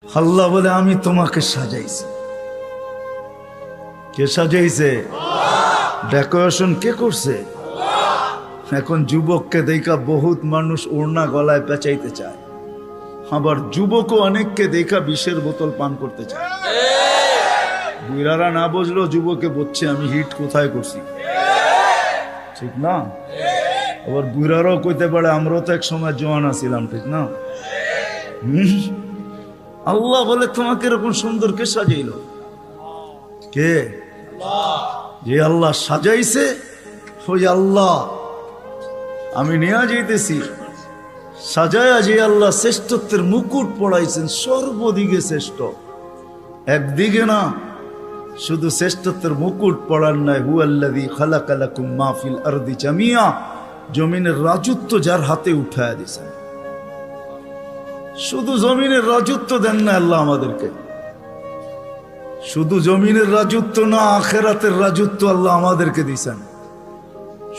আল্লাহ বলে আমি তোমাকে সাজাইছি। কে সাজাইছে? ডেকোরেশন কে করছে? এখন যুবককে দেখা বহুত মানুষ ওড়না গলায় পেঁচাইতে চায়, আবার যুবকও অনেককে দেখা বিষের বোতল পান করতে চায়। বুড়ারা না বুঝলো যুবকে বলছে আমি হিট কোথায় করছি, ঠিক না? আবার বুড়ারাও কইতে পারে আমরাও তো এক সময় জওয়ান ছিলাম, ঠিক না? আল্লাহ বলে তোমাকে এরকম সুন্দর কে সাজাইল? কে? যে আল্লাহ সাজাইছে ওই আল্লাহ আমি নিয়ে যাইতেছি। সাজায়া যে আল্লাহ শ্রেষ্ঠত্বের মুকুট পড়াইছেন, সর্বদিকে শ্রেষ্ঠ, একদিকে না। শুধু শ্রেষ্ঠত্বের মুকুট পড়ার নাই, হুয়াল্লাযী খালাকা লাকুম মা ফিল আরদি জামিয়া, জমিনের রাজত্ব যার হাতে উঠায়া দিয়েছেন। শুধু জমিনের রাজত্ব দেন না আল্লাহ আমাদেরকে, শুধু জমিনের রাজত্ব না, আখিরাতের রাজত্ব আল্লাহ আমাদেরকে দিয়েছেন।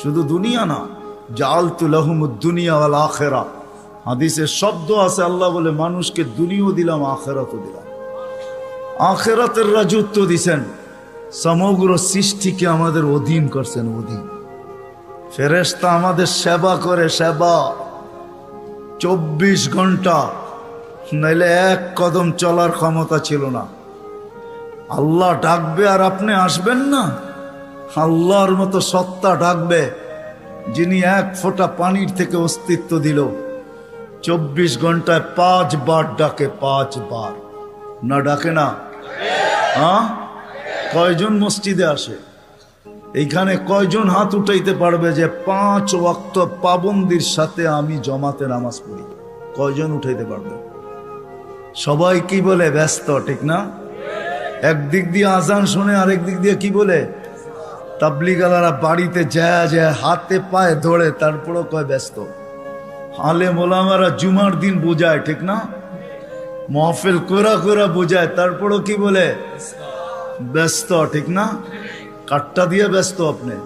শুধু দুনিয়া না, জাআলতু লাহুমুদ দুনিয়া ওয়াল আখিরা, হাদিসে শব্দ আছে আল্লাহ বলে মানুষকে দুনিয়াও দিলাম আখিরাতও দিলাম। আখিরাতের রাজত্ব দিয়েছেন, সমগ্র সৃষ্টিকে আমাদের অধীন করছেন, অধীন। ফেরেশতা আমাদের সেবা করে, সেবা 24 ঘন্টা, নাইলে এক কদম চলার ক্ষমতা ছিল না। আল্লাহ ডাকবে আর আপনি আসবেন না? আল্লাহর মতো সত্তা ডাকবে যিনি এক ফোঁটা পানির থেকে অস্তিত্ব দিল, 24 ঘন্টায় 5 বার ডাকে, 5 বার। না ডাকে না? হ্যাঁ, কয়জন মসজিদে আসে? এইখানে কয়জন হাত উঠাইতে পারবে যে 5 ওয়াক্ত পাবন্দির সাথে আমি জমাতে নামাজ পড়ি? কয়জন উঠাইতে পারবে? সবাই কি বলে? ব্যস্ত, ঠিক না? একদিক দিয়ে আজান শুনে, আরেক দিক দিয়ে কি বলে? তাবলীগালারা বাড়িতে যায় যায় হাতে পায়ে ধরে, তারপরও কয় ব্যস্ত। আলেম ওলামারা জুমার দিন বোঝায়, ঠিক না? মাহফিল কোরা কোরা বোঝায়, তারপরও কি বলে? ব্যস্ত, ঠিক না? কাটটা দিয়ে ব্যস্ত আপনি।